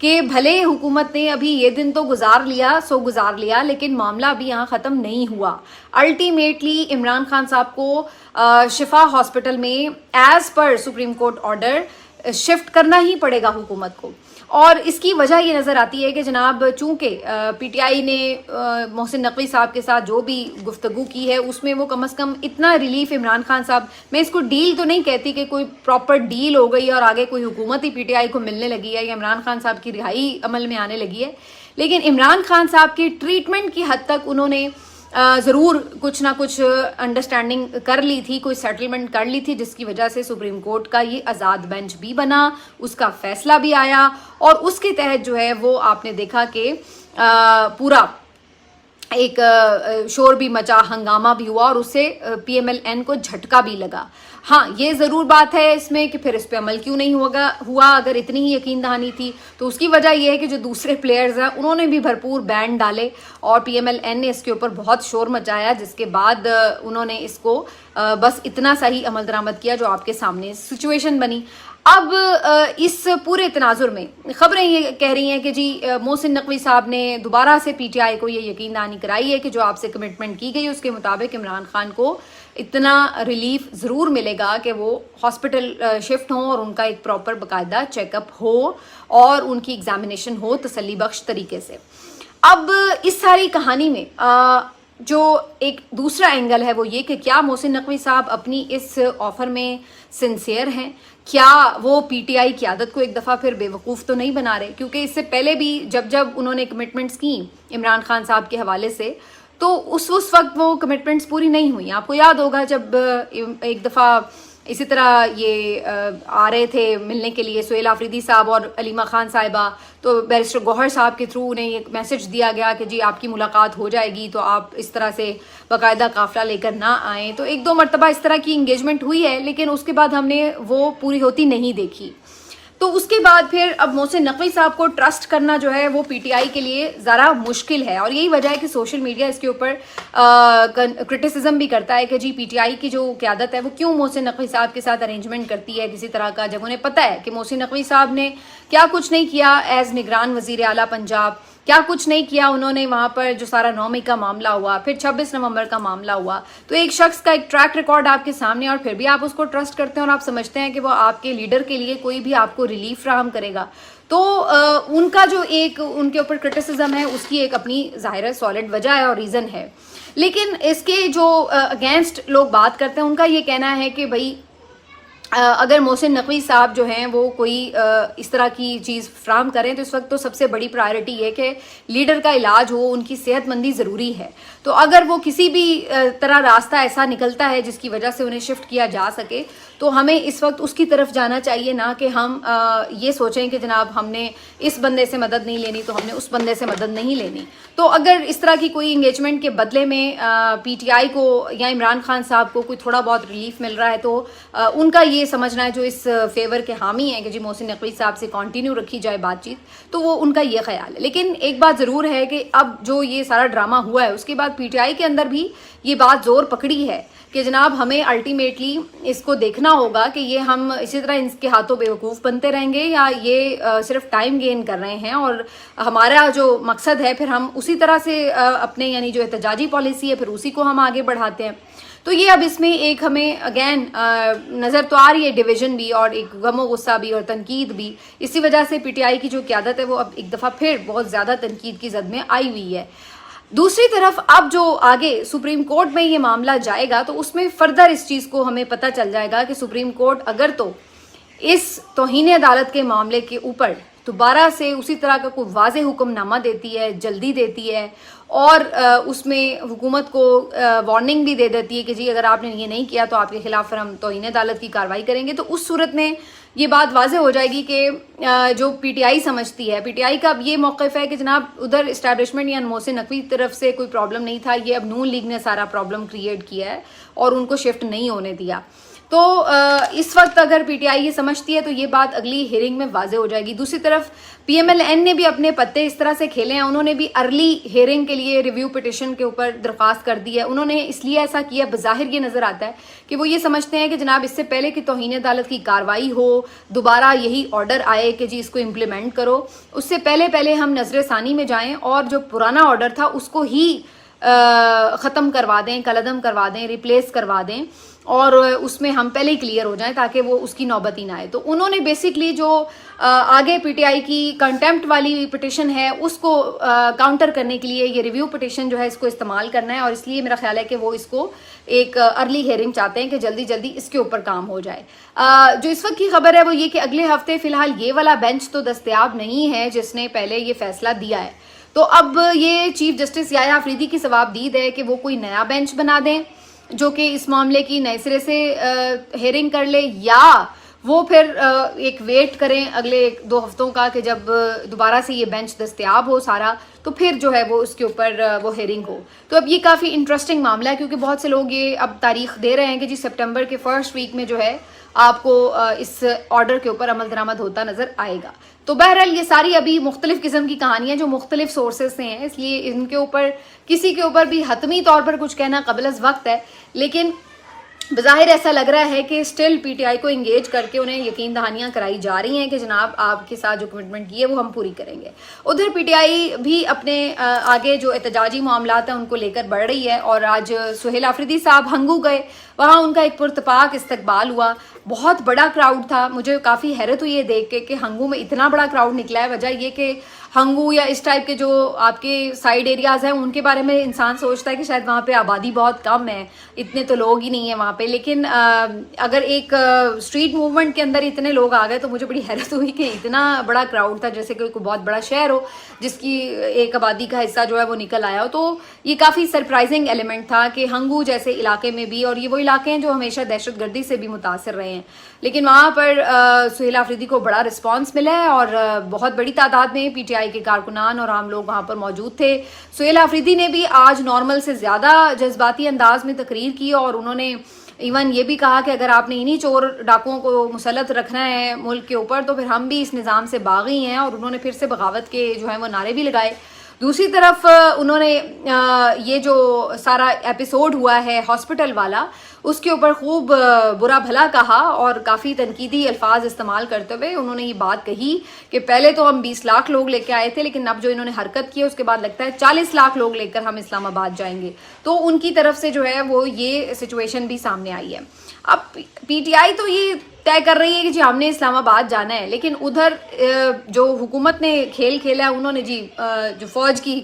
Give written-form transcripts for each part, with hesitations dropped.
کہ بھلے حکومت نے ابھی یہ دن تو گزار لیا لیکن معاملہ ابھی یہاں ختم نہیں ہوا. الٹیمیٹلی عمران خان صاحب کو شفا ہاسپٹل میں as per supreme court order shift کرنا ہی پڑے گا حکومت کو. اور اس کی وجہ یہ نظر آتی ہے کہ جناب چونکہ پی ٹی آئی نے محسن نقوی صاحب کے ساتھ جو بھی گفتگو کی ہے اس میں وہ کم از کم اتنا ریلیف عمران خان صاحب, میں اس کو ڈیل تو نہیں کہتی کہ کوئی پراپر ڈیل ہو گئی اور آگے کوئی حکومت ہی پی ٹی آئی کو ملنے لگی ہے یا عمران خان صاحب کی رہائی عمل میں آنے لگی ہے, لیکن عمران خان صاحب کی ٹریٹمنٹ کی حد تک انہوں نے ضرور کچھ نہ کچھ انڈرسٹینڈنگ کر لی تھی, کوئی سیٹلمنٹ کر لی تھی, جس کی وجہ سے سپریم کورٹ کا یہ آزاد بینچ بھی بنا, اس کا فیصلہ بھی آیا اور اس کے تحت جو ہے وہ آپ نے دیکھا کہ پورا ایک شور بھی مچا, ہنگامہ بھی ہوا اور اس سے پی ایم ایل این کو جھٹکا بھی لگا. ہاں یہ ضرور بات ہے اس میں کہ پھر اس پہ عمل کیوں نہیں ہوا, اگر اتنی ہی یقین دہانی تھی تو اس کی وجہ یہ ہے کہ جو دوسرے پلیئرز ہیں انہوں نے بھی بھرپور بین ڈالے اور پی ایم ایل این نے اس کے اوپر بہت شور مچایا, جس کے بعد انہوں نے اس کو بس اتنا سا ہی عمل درآمد کیا جو آپ کے سامنے سچویشن بنی. اب اس پورے تناظر میں خبریں یہ کہہ رہی ہیں کہ جی محسن نقوی صاحب نے دوبارہ سے پی ٹی آئی کو یہ یقین دہانی کرائی ہے کہ جو آپ سے کمٹمنٹ کی گئی اس کے مطابق عمران خان کو اتنا ریلیف ضرور ملے گا کہ وہ ہاسپٹل شفٹ ہوں اور ان کا ایک پراپر باقاعدہ چیک اپ ہو اور ان کی ایگزامینیشن ہو تسلی بخش طریقے سے. اب اس ساری کہانی میں جو ایک دوسرا اینگل ہے وہ یہ کہ کیا محسن نقوی صاحب اپنی اس آفر میں سنسیئر ہیں, کیا وہ پی ٹی آئی قیادت کو ایک دفعہ پھر بے وقوف تو نہیں بنا رہے, کیونکہ اس سے پہلے بھی جب انہوں نے کمٹمنٹس کی عمران خان صاحب کے حوالے سے تو اس وقت وہ کمٹمنٹس پوری نہیں ہوئی. آپ کو یاد ہوگا جب ایک دفعہ اسی طرح یہ آ رہے تھے ملنے کے لیے سہیل آفریدی صاحب اور علیمہ خان صاحبہ, تو بیرسٹر گوہر صاحب کے تھرو انہیں ایک میسج دیا گیا کہ جی آپ کی ملاقات ہو جائے گی تو آپ اس طرح سے باقاعدہ قافلہ لے کر نہ آئیں. تو ایک دو مرتبہ اس طرح کی انگیجمنٹ ہوئی ہے لیکن اس کے بعد ہم نے وہ پوری ہوتی نہیں دیکھی. تو اس کے بعد پھر اب محسن نقوی صاحب کو ٹرسٹ کرنا جو ہے وہ پی ٹی آئی کے لیے ذرا مشکل ہے, اور یہی وجہ ہے کہ سوشل میڈیا اس کے اوپر کرٹیسزم بھی کرتا ہے کہ جی پی ٹی آئی کی جو قیادت ہے وہ کیوں محسن نقوی صاحب کے ساتھ ارینجمنٹ کرتی ہے کسی طرح کا, جب انہیں پتہ ہے کہ محسن نقوی صاحب نے کیا کچھ نہیں کیا ایز نگران وزیر اعلیٰ پنجاب, کیا کچھ نہیں کیا انہوں نے وہاں پر جو سارا 9 مئی کا معاملہ ہوا, پھر 26 نومبر کا معاملہ ہوا. تو ایک شخص کا ایک ٹریک ریکارڈ آپ کے سامنے اور پھر بھی آپ اس کو ٹرسٹ کرتے ہیں اور آپ سمجھتے ہیں کہ وہ آپ کے لیڈر کے لیے کوئی بھی آپ کو ریلیف فراہم کرے گا. تو ان کا جو ایک ان کے اوپر کرٹیسزم ہے اس کی ایک اپنی ظاہر سالڈ وجہ ہے اور ریزن ہے. لیکن اس کے جو اگینسٹ لوگ بات کرتے ہیں ان کا یہ کہنا ہے کہ بھائی اگر محسن نقوی صاحب جو ہیں وہ کوئی اس طرح کی چیز فراہم کریں تو اس وقت تو سب سے بڑی پرائرٹی یہ کہ لیڈر کا علاج ہو, ان کی صحت مندی ضروری ہے. تو اگر وہ کسی بھی طرح راستہ ایسا نکلتا ہے جس کی وجہ سے انہیں شفٹ کیا جا سکے تو ہمیں اس وقت اس کی طرف جانا چاہیے, نہ کہ ہم یہ سوچیں کہ جناب ہم نے اس بندے سے مدد نہیں لینی تو ہم نے اس بندے سے مدد نہیں لینی. تو اگر اس طرح کی کوئی انگیجمنٹ کے بدلے میں پی ٹی آئی کو یا عمران خان صاحب کو کوئی تھوڑا بہت ریلیف مل رہا ہے تو ان کا یہ سمجھنا ہے جو اس فیور کے حامی ہیں کہ جی محسن نقوی صاحب سے کنٹینیو رکھی جائے بات چیت, تو وہ ان کا یہ خیال ہے. لیکن ایک بات ضرور ہے کہ اب جو یہ سارا ڈرامہ ہوا ہے اس کے بعد پی ٹی آئی کے اندر بھی یہ بات زور پکڑی ہے کہ جناب ہمیں الٹیمیٹلی اس کو دیکھنا ہوگا کہ یہ ہم اسی طرح ان کے ہاتھوں بے وقوف بنتے رہیں گے یا یہ صرف ٹائم گین کر رہے ہیں, اور ہمارا جو مقصد ہے پھر ہم اسی طرح سے اپنے یعنی جو احتجاجی پالیسی ہے پھر اسی کو ہم آگے بڑھاتے ہیں. تو یہ اب اس میں ایک ہمیں اگین نظر تو آ رہی ہے ڈویژن بھی اور ایک غم و غصہ بھی اور تنقید بھی. اسی وجہ سے پی ٹی آئی کی جو قیادت ہے وہ اب ایک دفعہ پھر بہت زیادہ تنقید کی زد میں آئی ہوئی ہے. دوسری طرف اب جو آگے سپریم کورٹ میں یہ معاملہ جائے گا تو اس میں فردر اس چیز کو ہمیں پتہ چل جائے گا کہ سپریم کورٹ اگر تو اس توہین عدالت کے معاملے کے اوپر دوبارہ سے اسی طرح کا کوئی واضح حکم نامہ دیتی ہے, جلدی دیتی ہے اور اس میں حکومت کو وارننگ بھی دے دیتی ہے کہ جی اگر آپ نے یہ نہیں کیا تو آپ کے خلاف ہم توہین عدالت کی کارروائی کریں گے, تو اس صورت میں یہ بات واضح ہو جائے گی کہ جو پی ٹی آئی سمجھتی ہے, پی ٹی آئی کا اب یہ موقف ہے کہ جناب ادھر اسٹیبلشمنٹ یا محسن نقوی طرف سے کوئی پرابلم نہیں تھا, یہ اب نون لیگ نے سارا پرابلم کریٹ کیا ہے اور ان کو شفٹ نہیں ہونے دیا. تو اس وقت اگر پی ٹی آئی یہ سمجھتی ہے تو یہ بات اگلی ہیئرنگ میں واضح ہو جائے گی. دوسری طرف پی ایم ایل این نے بھی اپنے پتے اس طرح سے کھیلے ہیں, انہوں نے بھی ارلی ہیئرنگ کے لیے ریویو پٹیشن کے اوپر درخواست کر دی ہے. انہوں نے اس لیے ایسا کیا, بظاہر یہ نظر آتا ہے کہ وہ یہ سمجھتے ہیں کہ جناب اس سے پہلے کہ توہین عدالت کی کارروائی ہو, دوبارہ یہی آرڈر آئے کہ جی اس کو امپلیمنٹ کرو, اس سے پہلے ہم نظر ثانی میں جائیں اور جو پرانا آرڈر تھا اس کو ہی ختم کروا دیں, کالعدم کروا دیں, ریپلیس کروا دیں, اور اس میں ہم پہلے ہی کلیئر ہو جائیں تاکہ وہ اس کی نوبت ہی نہ آئے. تو انہوں نے بیسکلی جو آگے پی ٹی آئی کی کنٹیمپٹ والی پٹیشن ہے اس کو کاؤنٹر کرنے کے لیے یہ ریویو پٹیشن جو ہے اس کو استعمال کرنا ہے, اور اس لیے میرا خیال ہے کہ وہ اس کو ایک ارلی ہیئرنگ چاہتے ہیں کہ جلدی اس کے اوپر کام ہو جائے. جو اس وقت کی خبر ہے وہ یہ کہ اگلے ہفتے فی الحال یہ والا بینچ تو دستیاب نہیں ہے جس نے پہلے یہ فیصلہ دیا ہے. تو اب یہ چیف جسٹس یحییٰ آفریدی کی ثوابدید ہے کہ وہ کوئی نیا بینچ بنا دیں جو کہ اس معاملے کی نئے سرے سے ہیئرنگ کر لے, یا وہ پھر ایک ویٹ کریں اگلے 2 ہفتوں کا کہ جب دوبارہ سے یہ بینچ دستیاب ہو سارا, تو پھر جو ہے وہ اس کے اوپر وہ ہیئرنگ ہو. تو اب یہ کافی انٹرسٹنگ معاملہ ہے کیونکہ بہت سے لوگ یہ اب تاریخ دے رہے ہیں کہ جی سپٹمبر کے فرسٹ ویک میں جو ہے آپ کو اس آرڈر کے اوپر عمل درآمد ہوتا نظر آئے گا. تو بہرحال یہ ساری ابھی مختلف قسم کی کہانیاں جو مختلف سورسز سے ہیں, اس لیے ان کے اوپر کسی کے اوپر بھی حتمی طور پر کچھ کہنا قبل از وقت ہے, لیکن بظاہر ایسا لگ رہا ہے کہ اسٹل پی ٹی آئی کو انگیج کر کے انہیں یقین دہانیاں کرائی جا رہی ہیں کہ جناب آپ کے ساتھ جو کمٹمنٹ کی ہے وہ ہم پوری کریں گے. ادھر پی ٹی آئی بھی اپنے آگے جو احتجاجی معاملات ہیں ان کو لے کر بڑھ رہی ہے, اور آج سہیل آفریدی صاحب ہنگو گئے, وہاں ان کا ایک پرتپاک استقبال ہوا, بہت بڑا کراؤڈ تھا. مجھے کافی حیرت ہوئی ہے دیکھ کے کہ ہنگو میں اتنا بڑا کراؤڈ نکلا ہے. وجہ یہ کہ ہنگو یا اس ٹائپ کے جو آپ کے سائڈ ایریاز ہیں ان کے بارے میں انسان سوچتا ہے کہ شاید وہاں پہ آبادی بہت کم ہے, اتنے تو لوگ ہی نہیں ہیں وہاں پہ, لیکن اگر ایک اسٹریٹ موومنٹ کے اندر اتنے لوگ آ گئے تو مجھے بڑی حیرت ہوئی کہ اتنا بڑا کراؤڈ تھا, جیسے کہ کوئی بہت بڑا شہر ہو جس کی ایک آبادی کا حصہ جو ہے وہ نکل آیا ہو. تو یہ کافی سرپرائزنگ ایلیمنٹ تھا کہ ہنگو جیسے علاقے میں بھی, اور یہ وہ علاقے ہیں جو ہمیشہ دہشت گردی سے بھی متاثر رہے ہیں, لیکن وہاں پر سہیل آفریدی کو بڑا رسپانس ملا ہے, اور بہت بڑی تعداد میں پی ٹی آئی کے کارکنان اور عام لوگ وہاں پر موجود تھے. سہیل آفریدی نے بھی آج نارمل سے زیادہ جذباتی انداز میں تقریر کی, اور انہوں نے ایون یہ بھی کہا کہ اگر آپ نے انہی چور ڈاکوؤں کو مسلط رکھنا ہے ملک کے اوپر تو پھر ہم بھی اس نظام سے باغی ہیں, اور انہوں نے پھر سے بغاوت کے جو ہیں وہ نعرے بھی لگائے. دوسری طرف انہوں نے یہ جو سارا ایپیسوڈ ہوا ہے ہاسپٹل والا اس کے اوپر خوب برا بھلا کہا, اور کافی تنقیدی الفاظ استعمال کرتے ہوئے انہوں نے یہ بات کہی کہ پہلے تو ہم 20 لاکھ لوگ لے کے آئے تھے, لیکن اب جو انہوں نے حرکت کی ہے اس کے بعد لگتا ہے 40 لاکھ لوگ لے کر ہم اسلام آباد جائیں گے. تو ان کی طرف سے جو ہے وہ یہ سچویشن بھی سامنے آئی ہے. اب پی ٹی آئی تو یہ طے کر رہی ہے کہ جی ہم نے اسلام آباد جانا ہے, لیکن ادھر جو حکومت نے کھیل کھیلا ہے انہوں نے جی جو فوج کی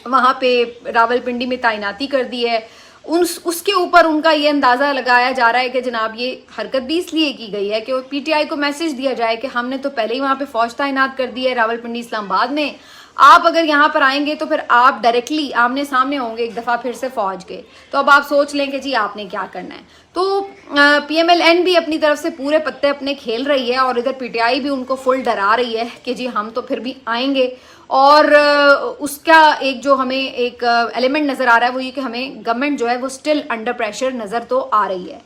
وہاں پہ راول پنڈی میں تعیناتی کر دی ہے, اس کے اوپر ان کا یہ اندازہ لگایا جا رہا ہے کہ جناب یہ حرکت بھی اس لیے کی گئی ہے کہ پی ٹی آئی کو میسج دیا جائے کہ ہم نے تو پہلے ہی وہاں پہ فوج تعینات کر دی ہے راول پنڈی اسلام آباد میں, آپ اگر یہاں پر آئیں گے تو پھر آپ ڈائریکٹلی آمنے سامنے ہوں گے ایک دفعہ پھر سے فوج کے, تو اب آپ سوچ لیں کہ جی آپ نے کیا کرنا ہے. تو پی ایم ایل این بھی اپنی طرف سے پورے پتے اپنے کھیل رہی ہے, اور ادھر پی ٹی آئی بھی ان کو فل ڈرا رہی ہے کہ جی ہم تو پھر بھی آئیں گے. اور اس کا ایک جو ہمیں ایک ایلیمنٹ نظر آ رہا ہے وہ یہ کہ ہمیں گورنمنٹ جو ہے وہ اسٹل انڈر پریشر نظر تو آ رہی ہے.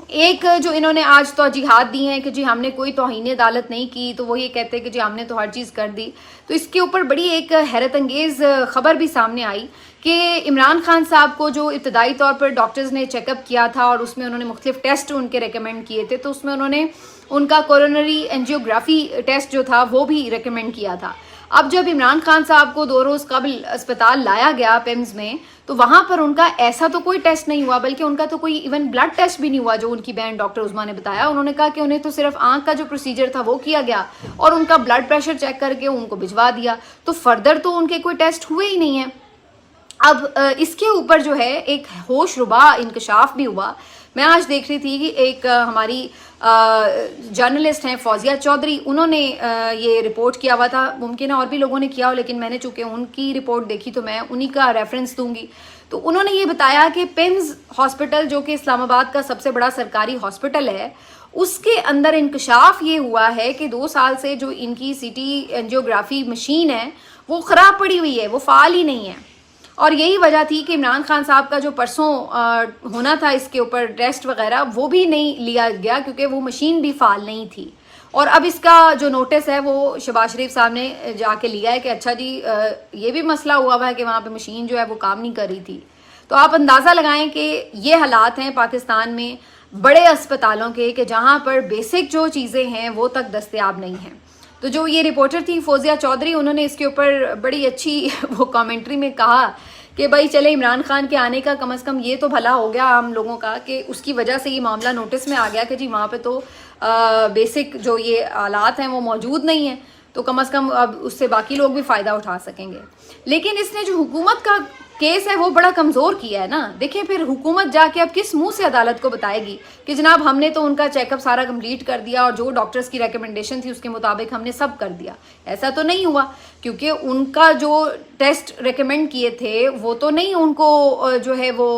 ایک جو انہوں نے آج توجیحات دی ہیں کہ جی ہم نے کوئی توہین عدالت نہیں کی, تو وہ یہ کہتے ہیں کہ جی ہم نے تو ہر چیز کر دی. تو اس کے اوپر بڑی ایک حیرت انگیز خبر بھی سامنے آئی کہ عمران خان صاحب کو جو ابتدائی طور پر ڈاکٹرز نے چیک اپ کیا تھا اور اس میں انہوں نے مختلف ٹیسٹ ان کے ریکمینڈ کیے تھے, تو اس میں انہوں نے ان کا کورونری اینجیوگرافی ٹیسٹ جو تھا وہ بھی ریکمینڈ کیا تھا. اب جب عمران خان صاحب کو 2 روز قبل اسپتال لایا گیا پیمز میں, تو وہاں پر ان کا ایسا تو کوئی ٹیسٹ نہیں ہوا, بلکہ ان کا تو کوئی ایون بلڈ ٹیسٹ بھی نہیں ہوا جو ان کی بہن ڈاکٹر عظما نے بتایا. انہوں نے کہا کہ انہیں تو صرف آنکھ کا جو پروسیجر تھا وہ کیا گیا اور ان کا بلڈ پریشر چیک کر کے ان کو بھجوا دیا, تو فردر تو ان کے کوئی ٹیسٹ ہوئے ہی نہیں ہیں. اب اس کے اوپر جو ہے ایک ہوش ربا انکشاف بھی ہوا. میں آج دیکھ رہی تھی کہ ایک ہماری جرنلسٹ ہیں فوزیہ چودھری, انہوں نے یہ رپورٹ کیا ہوا تھا, ممکن ہے اور بھی لوگوں نے کیا ہو, لیکن میں نے چونکہ ان کی رپورٹ دیکھی تو میں انہی کا ریفرنس دوں گی. تو انہوں نے یہ بتایا کہ پیمز ہاسپٹل جو کہ اسلام آباد کا سب سے بڑا سرکاری ہاسپٹل ہے, اس کے اندر انکشاف یہ ہوا ہے کہ 2 سال سے جو ان کی سی ٹی اینجیوگرافی مشین ہے وہ خراب پڑی ہوئی ہے, وہ فعال ہی نہیں ہے. اور یہی وجہ تھی کہ عمران خان صاحب کا جو پرسوں ہونا تھا اس کے اوپر ٹیسٹ وغیرہ وہ بھی نہیں لیا گیا کیونکہ وہ مشین بھی فعال نہیں تھی. اور اب اس کا جو نوٹس ہے وہ شہباز شریف صاحب نے جا کے لیا ہے کہ اچھا جی یہ بھی مسئلہ ہوا ہے کہ وہاں پہ مشین جو ہے وہ کام نہیں کر رہی تھی. تو آپ اندازہ لگائیں کہ یہ حالات ہیں پاکستان میں بڑے اسپتالوں کے کہ جہاں پر بیسک جو چیزیں ہیں وہ تک دستیاب نہیں ہیں. تو جو یہ رپورٹر تھی فوزیہ چودھری, انہوں نے اس کے اوپر بڑی اچھی وہ کامنٹری میں کہا کہ بھائی چلے عمران خان کے آنے کا کم از کم یہ تو بھلا ہو گیا ہم لوگوں کا کہ اس کی وجہ سے یہ معاملہ نوٹس میں آ گیا کہ جی وہاں پہ تو بیسک جو یہ آلات ہیں وہ موجود نہیں ہیں, تو کم از کم اب اس سے باقی لوگ بھی فائدہ اٹھا سکیں گے. لیکن اس نے جو حکومت کا کیس ہے وہ بڑا کمزور کیا ہے نا. دیکھیں پھر حکومت جا کے اب کس منہ سے عدالت کو بتائے گی کہ جناب ہم نے تو ان کا چیک اپ سارا کمپلیٹ کر دیا اور جو ڈاکٹرز کی ریکمنڈیشن تھی اس کے مطابق ہم نے سب کر دیا. ایسا تو نہیں ہوا کیونکہ ان کا جو ٹیسٹ ریکمینڈ کیے تھے وہ تو نہیں ان کو جو ہے وہ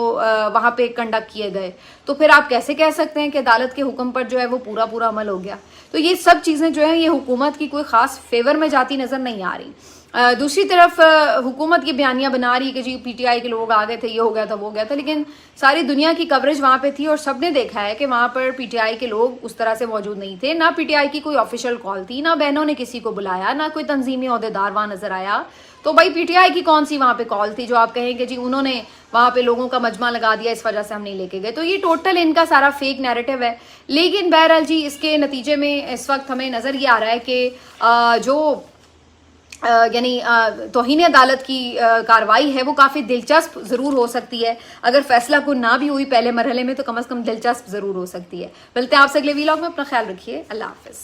وہاں پہ کنڈکٹ کیے گئے. تو پھر آپ کیسے کہہ سکتے ہیں کہ عدالت کے حکم پر جو ہے وہ پورا عمل ہو گیا. تو یہ سب چیزیں جو ہیں یہ حکومت کی کوئی خاص فیور میں جاتی نظر نہیں آ رہی. دوسری طرف حکومت یہ بیانیاں بنا رہی کہ جی پی ٹی آئی کے لوگ آ گئے تھے, یہ ہو گیا تھا وہ ہو گیا تھا, لیکن ساری دنیا کی کوریج وہاں پہ تھی اور سب نے دیکھا ہے کہ وہاں پر پی ٹی آئی کے لوگ اس طرح سے موجود نہیں تھے. نہ پی ٹی آئی کی کوئی آفیشیل کال تھی, نہ بہنوں نے کسی کو بلایا, نہ کوئی تنظیمی عہدیدار وہاں نظر آیا. تو بھائی پی ٹی آئی کی کون سی وہاں پہ کال تھی جو آپ کہیں کہ جی انہوں نے وہاں پہ لوگوں کا مجمع لگا دیا اس وجہ سے ہم نہیں لے کے گئے. تو یہ ٹوٹل ان کا سارا فیک نیریٹو ہے. لیکن بہرحال جی اس کے نتیجے میں اس وقت ہمیں نظر یہ آ رہا ہے کہ جو یعنی توہین عدالت کی کارروائی ہے وہ کافی دلچسپ ضرور ہو سکتی ہے. اگر فیصلہ کو نہ بھی ہوئی پہلے مرحلے میں تو کم از کم دلچسپ ضرور ہو سکتی ہے. ملتے ہیں آپ سے اگلے ویلاگ میں. اپنا خیال رکھیے. اللہ حافظ.